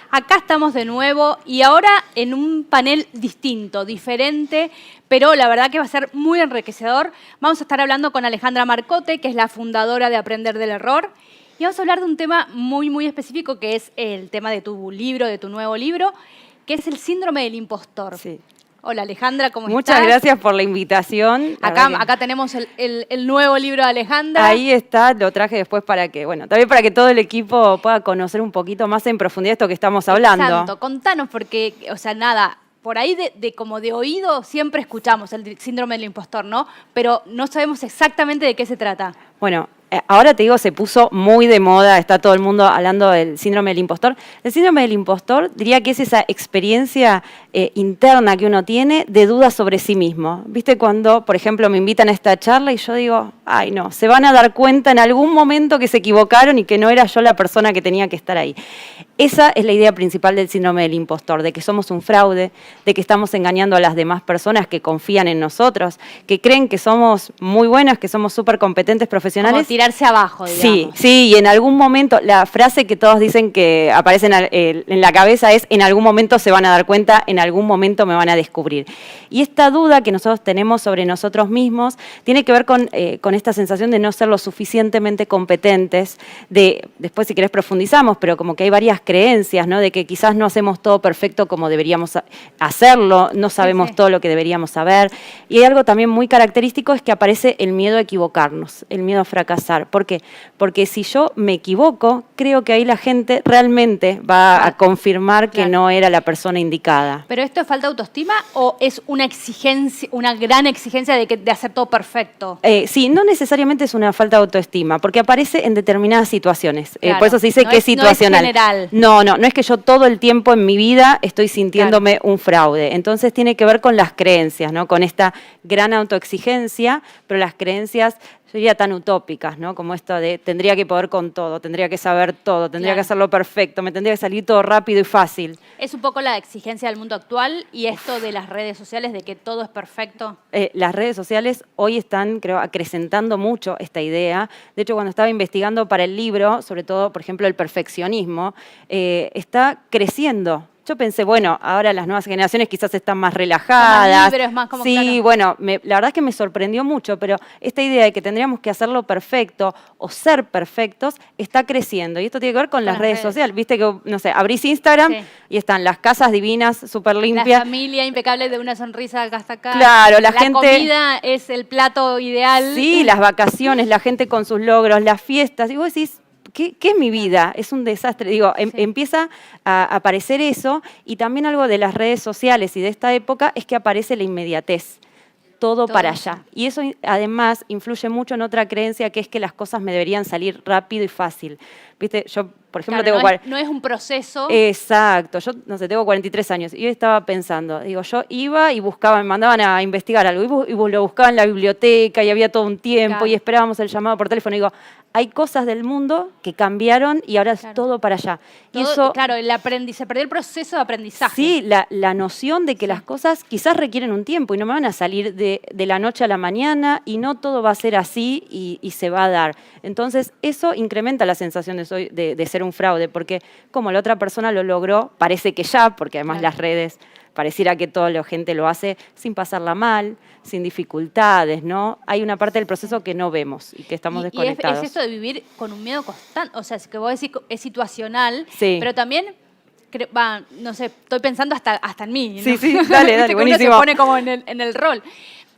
Acá estamos de nuevo y ahora en un panel distinto, diferente, pero la verdad que va a ser muy enriquecedor. Vamos a estar hablando con Alejandra Marcote, que es la fundadora de Aprender del Error. Y vamos a hablar de un tema muy específico, que es el tema de tu libro, de tu nuevo libro, que es el síndrome del impostor. Sí. Hola Alejandra, ¿cómo estás? Muchas gracias por la invitación. Acá tenemos el nuevo libro de Alejandra. Ahí está, lo traje después para que, bueno, también para que todo el equipo pueda conocer un poquito más en profundidad esto que estamos hablando. Exacto, contanos porque, o sea, nada, por ahí como de oído siempre escuchamos el síndrome del impostor, ¿no? Pero no sabemos exactamente de qué se trata. Bueno, ahora te digo, se puso muy de moda, está todo el mundo hablando del síndrome del impostor. El síndrome del impostor diría que es esa experiencia interna que uno tiene de dudas sobre sí mismo. ¿Viste cuando, por ejemplo, me invitan a esta charla y yo digo, ay no, se van a dar cuenta en algún momento que se equivocaron y que no era yo la persona que tenía que estar ahí? Esa es la idea principal del síndrome del impostor, de que somos un fraude, de que estamos engañando a las demás personas que confían en nosotros, que creen que somos muy buenas, que somos súper competentes profesionales. Como tirarse abajo, digamos. Sí, y en algún momento, la frase que todos dicen que aparece en la cabeza es, en algún momento se van a dar cuenta, en algún momento me van a descubrir. Y esta duda que nosotros tenemos sobre nosotros mismos tiene que ver con esta sensación de no ser lo suficientemente competentes, después si querés profundizamos, pero como que hay varias creencias, ¿no? De que quizás no hacemos todo perfecto como deberíamos hacerlo, no sabemos todo lo que deberíamos saber. Y hay algo también muy característico, es que aparece el miedo a equivocarnos, el miedo a fracasar. ¿Por qué? Porque si yo me equivoco, creo que ahí la gente realmente va a confirmar que no era la persona indicada. ¿Pero esto es falta de autoestima o es una exigencia, una gran exigencia de hacer todo perfecto? Sí, no necesariamente es una falta de autoestima, porque aparece en determinadas situaciones. Claro, por eso se dice que es situacional. No es general. No es que yo todo el tiempo en mi vida estoy sintiéndome un fraude. Entonces tiene que ver con las creencias, ¿no? Con esta gran autoexigencia, pero las creencias, yo diría, tan utópicas, ¿no? Como esto de tendría que poder con todo, tendría que saber todo, tendría que hacerlo perfecto, me tendría que salir todo rápido y fácil. Es un poco la exigencia del mundo actual y esto de las redes sociales, de que todo es perfecto. Las redes sociales hoy están, creo, acrecentando mucho esta idea. De hecho, cuando estaba investigando para el libro, sobre todo, por ejemplo, el perfeccionismo, está creciendo. Yo pensé, bueno, ahora las nuevas generaciones quizás están más relajadas. Más libres, más como, sí, claro. Bueno, la verdad es que me sorprendió mucho, pero esta idea de que tendríamos que hacerlo perfecto o ser perfectos está creciendo. Y esto tiene que ver con las redes sociales. Viste que, no sé, abrís Instagram y están las casas divinas, súper limpias. La familia impecable de una sonrisa acá hasta acá. Claro, la gente... La comida es el plato ideal. Sí, las vacaciones, la gente con sus logros, las fiestas. Y vos decís, ¿qué es mi vida? Es un desastre. Digo, empieza a aparecer eso, y también algo de las redes sociales y de esta época es que aparece la inmediatez. Todo para allá. Y eso además influye mucho en otra creencia, que es que las cosas me deberían salir rápido y fácil. Viste, yo, por ejemplo, no es un proceso. Exacto. Yo, no sé, tengo 43 años y hoy estaba pensando, digo, yo iba y buscaba, me mandaban a investigar algo y lo buscaba en la biblioteca y había todo un tiempo y esperábamos el llamado por teléfono. Y digo, hay cosas del mundo que cambiaron y ahora es todo para allá. Todo, y eso, claro, se perdió el proceso de aprendizaje. Sí, la noción de que las cosas quizás requieren un tiempo y no me van a salir de la noche a la mañana y no todo va a ser así y se va a dar. Entonces, eso incrementa la sensación de ser un fraude, porque como la otra persona lo logró, parece que ya, porque además las redes pareciera que toda la gente lo hace sin pasarla mal, sin dificultades, ¿no? Hay una parte del proceso que no vemos y que estamos desconectados. Y es eso de vivir con un miedo constante, o sea, es que vos decís es situacional, pero también... no sé, estoy pensando hasta en mí, ¿no? Sí, dale, buenísimo. Uno se pone como en el rol.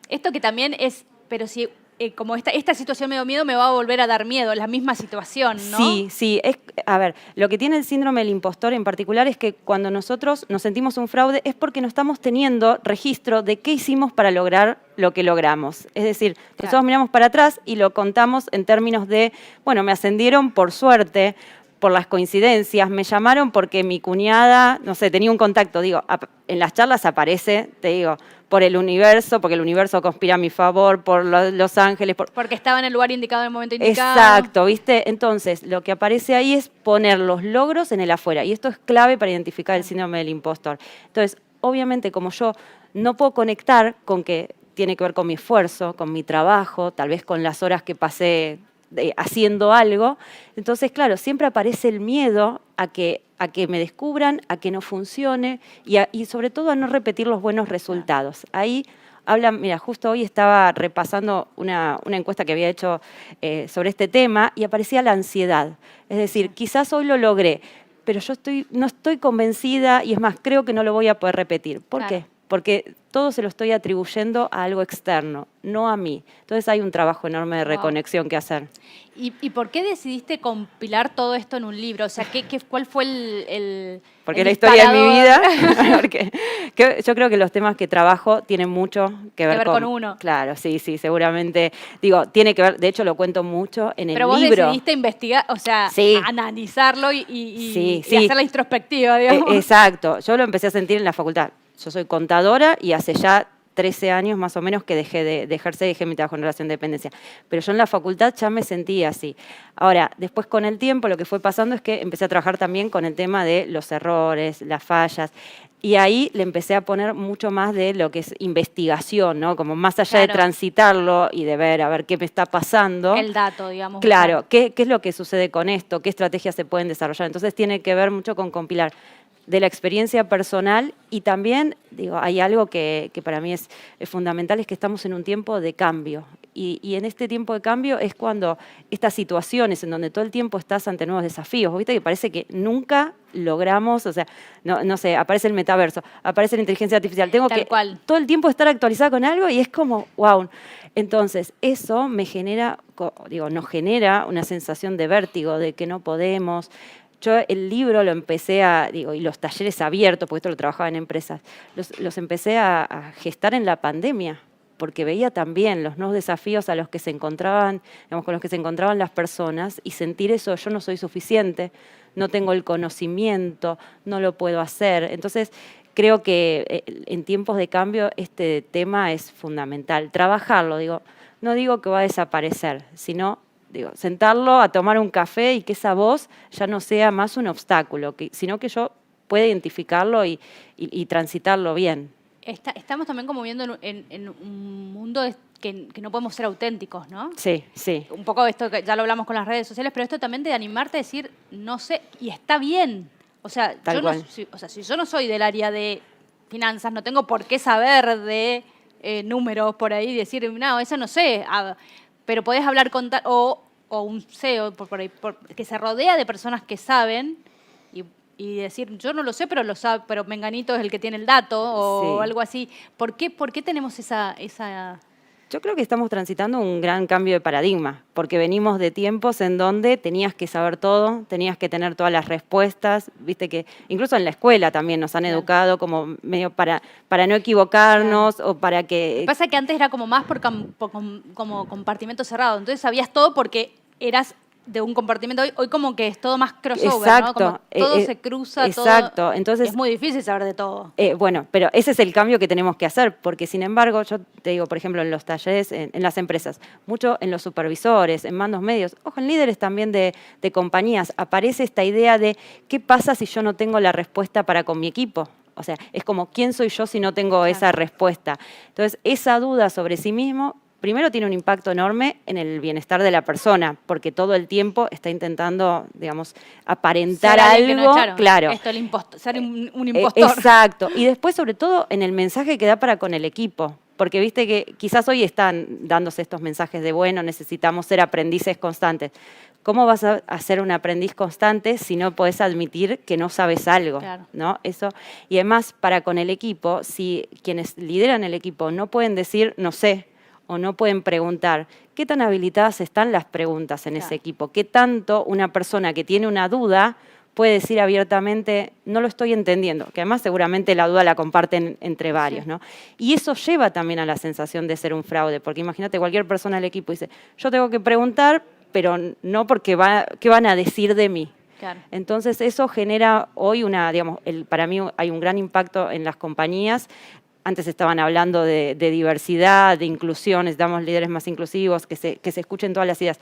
Esto que también es, pero si como esta situación me da miedo, me va a volver a dar miedo, la misma situación, ¿no? Sí. A ver, lo que tiene el síndrome del impostor en particular es que cuando nosotros nos sentimos un fraude es porque no estamos teniendo registro de qué hicimos para lograr lo que logramos. Es decir, nosotros miramos para atrás y lo contamos en términos de, bueno, me ascendieron por suerte, por las coincidencias, me llamaron porque mi cuñada, no sé, tenía un contacto, digo, en las charlas aparece, te digo, por el universo, porque el universo conspira a mi favor, por los ángeles. Porque estaba en el lugar indicado en el momento indicado. Exacto, ¿viste? Entonces, lo que aparece ahí es poner los logros en el afuera, y esto es clave para identificar el síndrome del impostor. Entonces, obviamente, como yo no puedo conectar con que tiene que ver con mi esfuerzo, con mi trabajo, tal vez con las horas que pasé haciendo algo. Entonces, claro, siempre aparece el miedo a que me descubran, a que no funcione y sobre todo a no repetir los buenos resultados. Ahí hablan, mira, justo hoy estaba repasando una encuesta que había hecho sobre este tema y aparecía la ansiedad. Es decir, quizás hoy lo logré, pero yo no estoy convencida y es más, creo que no lo voy a poder repetir. ¿Por qué? Porque todo se lo estoy atribuyendo a algo externo, no a mí. Entonces hay un trabajo enorme de reconexión que hacer. ¿Y por qué decidiste compilar todo esto en un libro? O sea, ¿cuál fue Porque la historia de mi vida, porque yo creo que los temas que trabajo tienen mucho que ver con uno. Claro, sí, seguramente. Digo, tiene que ver, de hecho lo cuento mucho en el libro. Pero vos decidiste investigar, o sea, analizarlo y hacer la introspectiva, digamos. Exacto, yo lo empecé a sentir en la facultad. Yo soy contadora y hace ya 13 años más o menos que dejé de ejercer y dejé mi trabajo en relación de dependencia. Pero yo en la facultad ya me sentía así. Ahora, después con el tiempo lo que fue pasando es que empecé a trabajar también con el tema de los errores, las fallas. Y ahí le empecé a poner mucho más de lo que es investigación, ¿no? Como más allá de transitarlo y de ver, a ver qué me está pasando. El dato, digamos. Claro, ¿qué es lo que sucede con esto? ¿Qué estrategias se pueden desarrollar? Entonces tiene que ver mucho con compilar de la experiencia personal y también, digo, hay algo que para mí es fundamental, es que estamos en un tiempo de cambio. Y en este tiempo de cambio es cuando estas situaciones en donde todo el tiempo estás ante nuevos desafíos, ¿viste? Que parece que nunca logramos, o sea, no sé, aparece el metaverso, aparece la inteligencia artificial, tengo que todo el tiempo estar actualizada con algo y es como, wow. Entonces, eso me genera, nos genera una sensación de vértigo, de que no podemos. Yo el libro lo empecé y los talleres abiertos, porque esto lo trabajaba en empresas, los empecé a gestar en la pandemia, porque veía también los nuevos desafíos a los que se encontraban, digamos, con los que se encontraban las personas y sentir eso, yo no soy suficiente, no tengo el conocimiento, no lo puedo hacer. Entonces, creo que en tiempos de cambio este tema es fundamental. Trabajarlo, no digo que va a desaparecer, sino sentarlo a tomar un café y que esa voz ya no sea más un obstáculo, sino que yo pueda identificarlo y transitarlo bien. Estamos también como viendo en un mundo que no podemos ser auténticos, ¿no? Sí. Un poco esto que ya lo hablamos con las redes sociales, pero esto también de animarte a decir, no sé, y está bien. O sea, si yo no soy del área de finanzas, no tengo por qué saber de números por ahí y decir, no, eso no sé. Pero podés hablar con o un CEO por ahí, que se rodea de personas que saben y decir, yo no lo sé, pero lo sabe, pero Menganito es el que tiene el dato o algo así. ¿Por qué tenemos esa...? Yo creo que estamos transitando un gran cambio de paradigma, porque venimos de tiempos en donde tenías que saber todo, tenías que tener todas las respuestas, viste que incluso en la escuela también nos han educado como medio para no equivocarnos o para que... Lo que pasa es que antes era como más como compartimento cerrado, entonces sabías todo porque eras de un compartimento. Hoy como que es todo más crossover, exacto, ¿no? Como todo se cruza, exacto. Todo. Entonces, es muy difícil saber de todo. Bueno, pero ese es el cambio que tenemos que hacer, porque sin embargo, yo te digo, por ejemplo, en los talleres, en las empresas, mucho en los supervisores, en mandos medios, ojo, en líderes también de compañías, aparece esta idea de ¿qué pasa si yo no tengo la respuesta para con mi equipo? O sea, es como, ¿quién soy yo si no tengo esa respuesta? Entonces, esa duda sobre sí mismo primero tiene un impacto enorme en el bienestar de la persona, porque todo el tiempo está intentando, digamos, aparentar algo. Claro. Esto, ser un impostor. Exacto. Y después, sobre todo, en el mensaje que da para con el equipo. Porque viste que quizás hoy están dándose estos mensajes de, bueno, necesitamos ser aprendices constantes. ¿Cómo vas a ser un aprendiz constante si no podés admitir que no sabes algo? Claro. ¿No? Eso. Y además, para con el equipo, si quienes lideran el equipo no pueden decir, no sé, o no pueden preguntar, ¿qué tan habilitadas están las preguntas en ese equipo? ¿Qué tanto una persona que tiene una duda puede decir abiertamente, no lo estoy entendiendo? Que además seguramente la duda la comparten entre varios, ¿no? Y eso lleva también a la sensación de ser un fraude, porque imagínate, cualquier persona del equipo dice, yo tengo que preguntar, pero no porque ¿qué van a decir de mí? Claro. Entonces eso genera hoy para mí hay un gran impacto en las compañías. Antes estaban hablando de diversidad, de inclusión, necesitamos líderes más inclusivos, que se escuchen todas las ideas.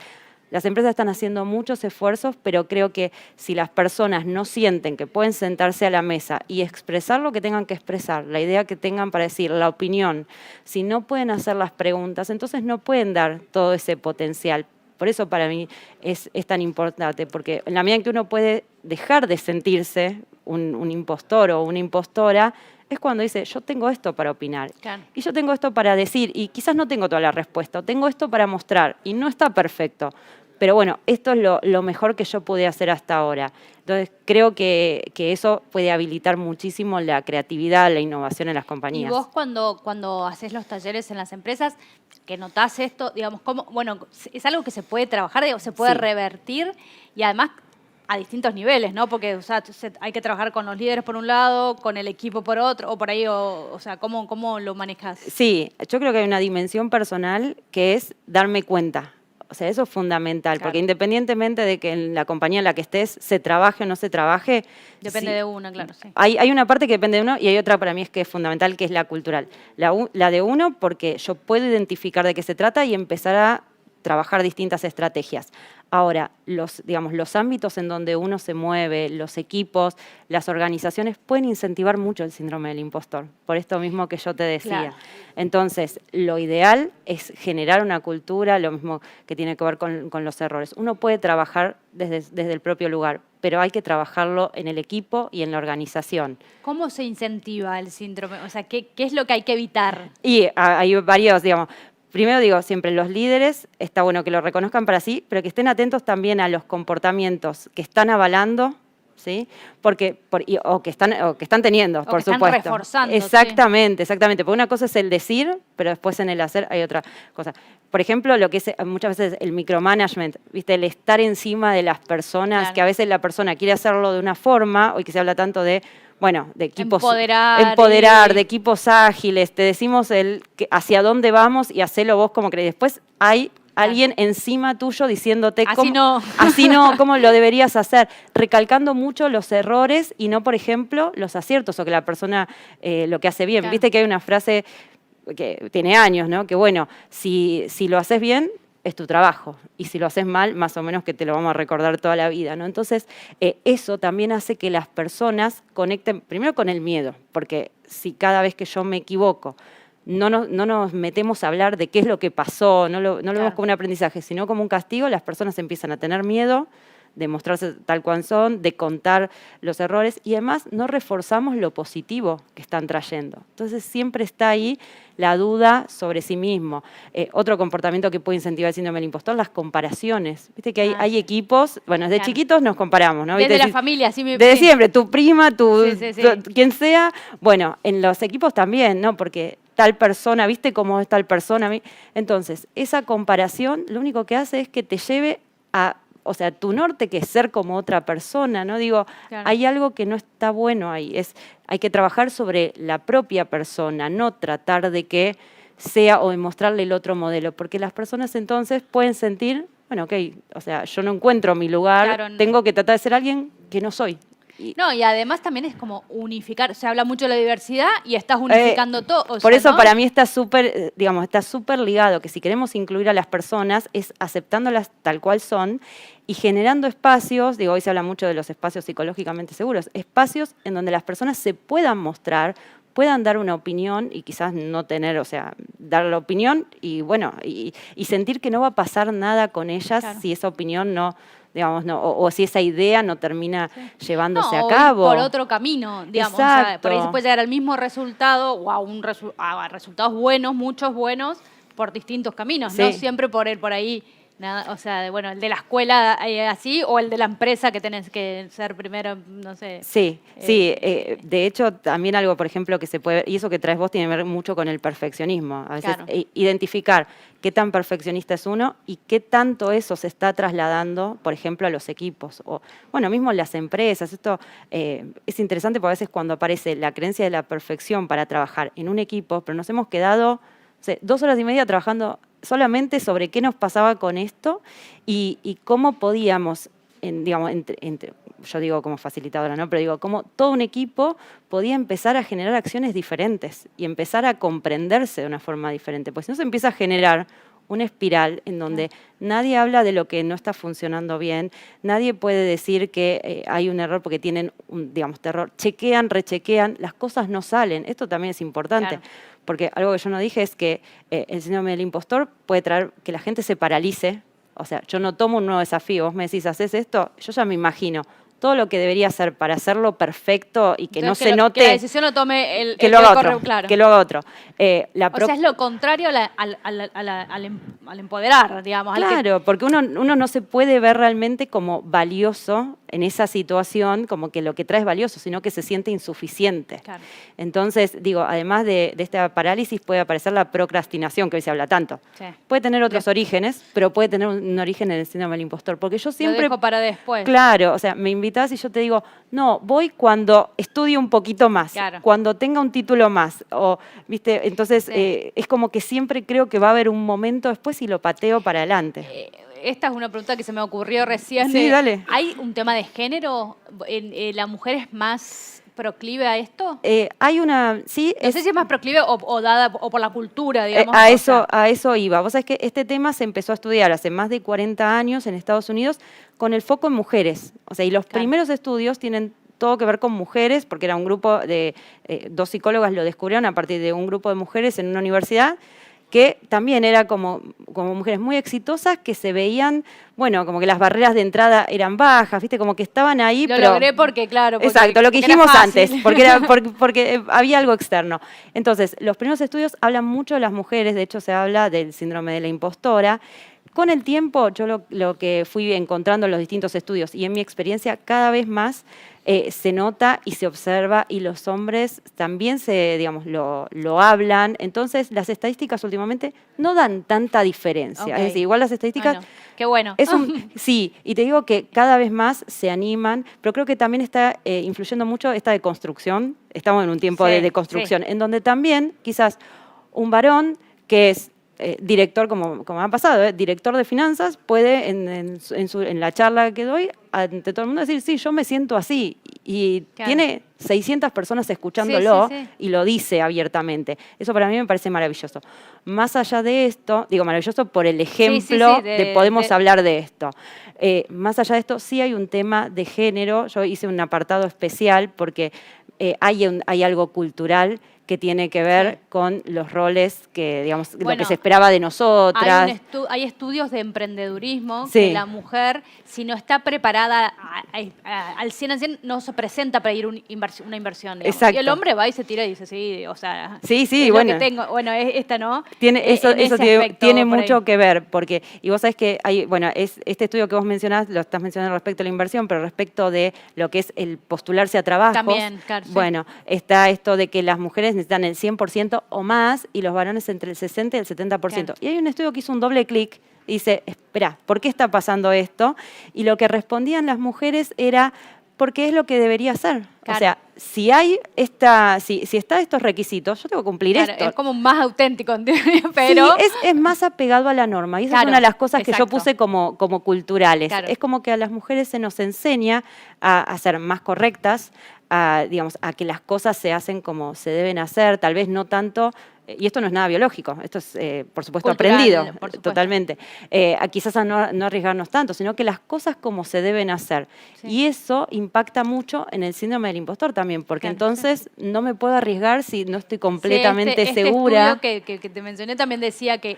Las empresas están haciendo muchos esfuerzos, pero creo que si las personas no sienten que pueden sentarse a la mesa y expresar lo que tengan que expresar, la idea que tengan para decir, la opinión, si no pueden hacer las preguntas, entonces no pueden dar todo ese potencial. Por eso para mí es tan importante, porque en la medida en que uno puede dejar de sentirse un impostor o una impostora, es cuando dice, yo tengo esto para opinar, Claro. y yo tengo esto para decir, y quizás no tengo toda la respuesta, o tengo esto para mostrar, y no está perfecto. Pero bueno, esto es lo mejor que yo pude hacer hasta ahora. Entonces, creo que eso puede habilitar muchísimo la creatividad, la innovación en las compañías. Y vos cuando haces los talleres en las empresas, que notás esto, digamos, bueno, es algo que se puede trabajar, digo, se puede Sí. revertir y además a distintos niveles, ¿no? Porque o sea, hay que trabajar con los líderes por un lado, con el equipo por otro, o por ahí, o sea, ¿cómo lo manejas? Sí, yo creo que hay una dimensión personal que es darme cuenta. O sea, eso es fundamental, Claro. porque independientemente de que en la compañía en la que estés se trabaje o no se trabaje... Depende sí, de uno, claro, sí. Hay una parte que depende de uno y hay otra para mí es que es fundamental, que es la cultural. La de uno, porque yo puedo identificar de qué se trata y empezar a trabajar distintas estrategias. Ahora, los ámbitos en donde uno se mueve, los equipos, las organizaciones pueden incentivar mucho el síndrome del impostor, por esto mismo que yo te decía. Claro. Entonces, lo ideal es generar una cultura, lo mismo que tiene que ver con los errores. Uno puede trabajar desde el propio lugar, pero hay que trabajarlo en el equipo y en la organización. ¿Cómo se incentiva el síndrome? O sea, ¿qué es lo que hay que evitar? Y hay varios, primero digo, siempre los líderes, está bueno que lo reconozcan para sí, pero que estén atentos también a los comportamientos que están avalando, ¿sí? O que están teniendo, por que están supuesto. reforzando, exactamente, exactamente. Porque una cosa es el decir, pero después en el hacer hay otra cosa. Por ejemplo, lo que es muchas veces el micromanagement, ¿viste? El estar encima de las personas, Claro. que a veces la persona quiere hacerlo de una forma, hoy que se habla tanto de equipos... Empoderar de equipos ágiles, te decimos hacia dónde vamos y hacelo vos como crees. Después hay alguien encima tuyo diciéndote así no, cómo lo deberías hacer, recalcando mucho los errores y no, por ejemplo, los aciertos o que la persona lo que hace bien. Claro. Viste que hay una frase que tiene años, ¿no? Que bueno, si lo haces bien, es tu trabajo. Y si lo haces mal, más o menos que te lo vamos a recordar toda la vida, ¿no? Entonces, eso también hace que las personas conecten primero con el miedo, porque si cada vez que yo me equivoco no nos metemos a hablar de qué es lo que pasó, no lo vemos como un aprendizaje, sino como un castigo, las personas empiezan a tener miedo de mostrarse tal cual son, de contar los errores y además no reforzamos lo positivo que están trayendo. Entonces siempre está ahí la duda sobre sí mismo. Otro comportamiento que puede incentivar el síndrome del impostor, las comparaciones. Viste que hay equipos, bueno, desde chiquitos nos comparamos, ¿no? Desde la familia, sí. Desde siempre, tu prima, Sí. quien sea. Bueno, en los equipos también, ¿no? Porque tal persona, ¿viste cómo es tal persona? Entonces, esa comparación lo único que hace es que te lleve a... O sea, tu norte, que es ser como otra persona, ¿no? Claro. Hay algo que no está bueno ahí. Hay que trabajar sobre la propia persona, no tratar de que sea o de mostrarle el otro modelo, porque las personas entonces pueden sentir, bueno, ok, o sea, yo no encuentro mi lugar, tengo que tratar de ser alguien que no soy. No, y además también es como unificar, se habla mucho de la diversidad y estás unificando todo. Por eso para mí está súper ligado, que si queremos incluir a las personas es aceptándolas tal cual son y generando espacios, hoy se habla mucho de los espacios psicológicamente seguros, espacios en donde las personas se puedan mostrar, puedan dar una opinión y quizás no tener, dar la opinión y sentir que no va a pasar nada con ellas si esa opinión no, o si esa idea no termina llevándose a cabo. Por otro camino, digamos. O sea, por ahí se puede llegar al mismo resultado o a resultados buenos, muchos buenos, por distintos caminos, no siempre por ahí. Nada, o sea, el de la escuela así o el de la empresa que tenés que ser primero, no sé. Sí. De hecho, también algo, por ejemplo, que se puede, y eso que traes vos tiene que ver mucho con el perfeccionismo. A veces identificar qué tan perfeccionista es uno y qué tanto eso se está trasladando, por ejemplo, a los equipos. O, mismo las empresas. Esto es interesante porque a veces cuando aparece la creencia de la perfección para trabajar en un equipo, pero nos hemos quedado 2 horas y media trabajando solamente sobre qué nos pasaba con esto y cómo podíamos, yo digo como facilitadora, ¿no? Pero cómo todo un equipo podía empezar a generar acciones diferentes y empezar a comprenderse de una forma diferente. Pues si no se empieza a generar una espiral en donde nadie habla de lo que no está funcionando bien, nadie puede decir que hay un error porque tienen un terror, chequean, rechequean, las cosas no salen. Esto también es importante. Claro. Porque algo que yo no dije es que el síndrome del impostor puede traer que la gente se paralice O sea, yo no tomo un nuevo desafío. Vos me decís, ¿haces esto? Yo ya me imagino todo lo que debería hacer para hacerlo perfecto y que Entonces, no se note. Que la decisión lo tome que lo haga corre, otro. claro. Que lo haga otro. O sea, es lo contrario al empoderar, digamos. Claro, porque uno no se puede ver realmente como valioso en esa situación, como que lo que trae es valioso, sino que se siente insuficiente. Claro. Entonces, digo, además de esta parálisis puede aparecer la procrastinación, que hoy se habla tanto. Sí. Puede tener otros orígenes, pero puede tener un origen en el síndrome del impostor. Porque yo siempre... Lo dejo para después. Claro, o sea, me invitás y yo te digo, no, voy cuando estudie un poquito más, claro. cuando tenga un título más. O, ¿viste? Entonces, sí. es como que siempre creo que va a haber un momento después y lo pateo para adelante. Esta es una pregunta que se me ocurrió recién. Sí, dale. ¿Hay un tema de género? ¿La mujer es más proclive a esto? Hay una... Sí, no sé si es más proclive o dada o por la cultura, digamos. A eso iba. Vos sabés que este tema se empezó a estudiar hace más de 40 años en Estados Unidos con el foco en mujeres. O sea, y los primeros estudios tienen todo que ver con mujeres, porque era un grupo de... dos psicólogas lo descubrieron a partir de un grupo de mujeres en una universidad, que también era como mujeres muy exitosas que se veían, bueno, como que las barreras de entrada eran bajas, ¿viste? Como que estaban ahí, lo logré porque, claro. Porque, exacto, lo que dijimos antes, porque había algo externo. Entonces, los primeros estudios hablan mucho de las mujeres, de hecho se habla del síndrome de la impostora. Con el tiempo, yo lo que fui encontrando en los distintos estudios y en mi experiencia, cada vez más se nota y se observa, y los hombres también lo hablan. Entonces, las estadísticas últimamente no dan tanta diferencia. Okay. Es decir, igual las estadísticas... Bueno, qué bueno. Sí, y te digo que cada vez más se animan, pero creo que también está influyendo mucho esta deconstrucción. Estamos en un tiempo de deconstrucción, en donde también quizás un varón que es director, como ha pasado, director de finanzas, puede en la charla que doy ante todo el mundo decir, sí, yo me siento así, y tiene 600 personas escuchándolo y lo dice abiertamente. Eso para mí me parece maravilloso. Más allá de esto, digo maravilloso por el ejemplo de podemos hablar de esto. Más allá de esto, sí hay un tema de género. Yo hice un apartado especial porque hay algo cultural que tiene que ver con los roles que, digamos, lo que se esperaba de nosotras. Hay estudios de emprendedurismo que la mujer, si no está preparada al 100%, no se presenta para ir una inversión. Exacto. Y el hombre va y se tira y dice, sí, o sea, sí, bueno. Lo que tengo. Bueno, esta no. Eso tiene mucho que ver, porque, y vos sabés que hay, bueno, este estudio que vos mencionás, lo estás mencionando respecto a la inversión, pero respecto de lo que es el postularse a trabajos. También, claro. Bueno, está esto de que las mujeres necesitan el 100% o más y los varones entre el 60 y el 70%. Claro. Y hay un estudio que hizo un doble clic y dice, espera, ¿por qué está pasando esto? Y lo que respondían las mujeres era, porque es lo que debería hacer. Claro. O sea, si está estos requisitos, yo tengo que cumplir esto. Es como más auténtico, pero... Sí, es más apegado a la norma. Y esa es una de las cosas que yo puse como culturales. Claro. Es como que a las mujeres se nos enseña a ser más correctas, a que las cosas se hacen como se deben hacer, tal vez no tanto, y esto no es nada biológico, esto es, por supuesto, cultural, aprendido, por supuesto. Totalmente. Quizás a no arriesgarnos tanto, sino que las cosas como se deben hacer. Sí. Y eso impacta mucho en el síndrome del impostor también, porque entonces no me puedo arriesgar si no estoy completamente segura. Este estudio que te mencioné también decía que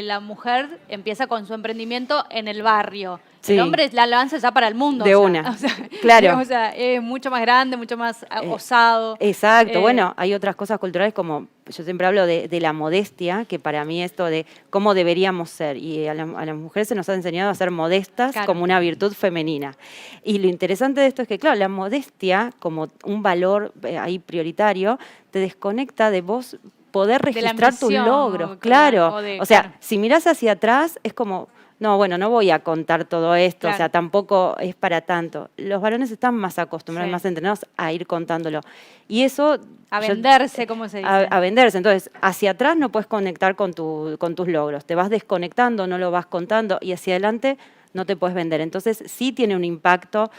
la mujer empieza con su emprendimiento en el barrio. Sí. El hombre la lanza ya para el mundo. De una, claro. O sea, es mucho más grande, mucho más osado. Exacto. Bueno, hay otras cosas culturales como, yo siempre hablo de la modestia, que para mí esto de cómo deberíamos ser. Y a las mujeres se nos ha enseñado a ser modestas como una virtud femenina. Y lo interesante de esto es que, claro, la modestia como un valor ahí prioritario te desconecta de vos poder registrar tus logros. Claro. O sea, si mirás hacia atrás es como... No, bueno, no voy a contar todo esto, o sea, tampoco es para tanto. Los varones están más acostumbrados, más entrenados a ir contándolo. Y eso... A venderse, ¿cómo se dice? A venderse. Entonces, hacia atrás no puedes conectar con tus logros. Te vas desconectando, no lo vas contando, y hacia adelante no te puedes vender. Entonces, sí tiene un impacto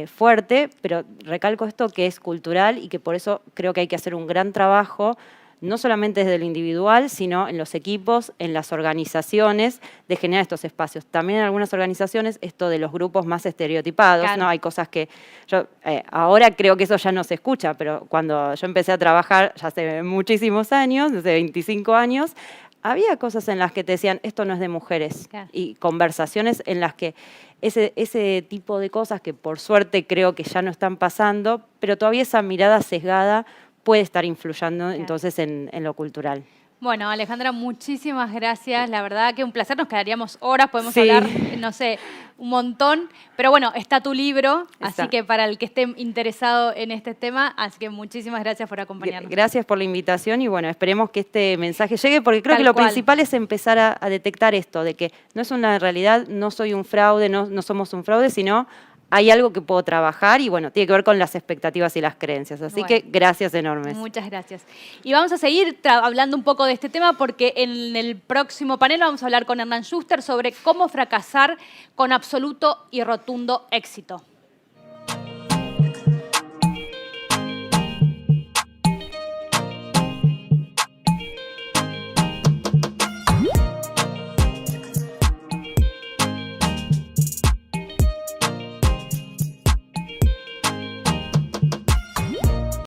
fuerte, pero recalco esto que es cultural y que por eso creo que hay que hacer un gran trabajo, no solamente desde lo individual, sino en los equipos, en las organizaciones, de generar estos espacios. También en algunas organizaciones, esto de los grupos más estereotipados, ¿no? Hay cosas que yo ahora creo que eso ya no se escucha, pero cuando yo empecé a trabajar, ya hace muchísimos años, desde 25 años, había cosas en las que te decían, esto no es de mujeres. Claro. Y conversaciones en las que ese tipo de cosas que por suerte creo que ya no están pasando, pero todavía esa mirada sesgada puede estar influyendo entonces en lo cultural. Bueno, Alejandra, muchísimas gracias. La verdad que un placer. Nos quedaríamos horas, podemos Sí. hablar, no sé, un montón. Pero bueno, está tu libro, Está. así que para el que esté interesado en este tema, así que muchísimas gracias por acompañarnos. Gracias por la invitación y bueno, esperemos que este mensaje llegue porque creo Tal que lo cual. principal es empezar a detectar esto, de que no es una realidad, no soy un fraude, no somos un fraude, sino hay algo que puedo trabajar y bueno, tiene que ver con las expectativas y las creencias. Así Bueno. que gracias enormes. Muchas gracias. Y vamos a seguir hablando un poco de este tema porque en el próximo panel vamos a hablar con Hernán Schuster sobre cómo fracasar con absoluto y rotundo éxito.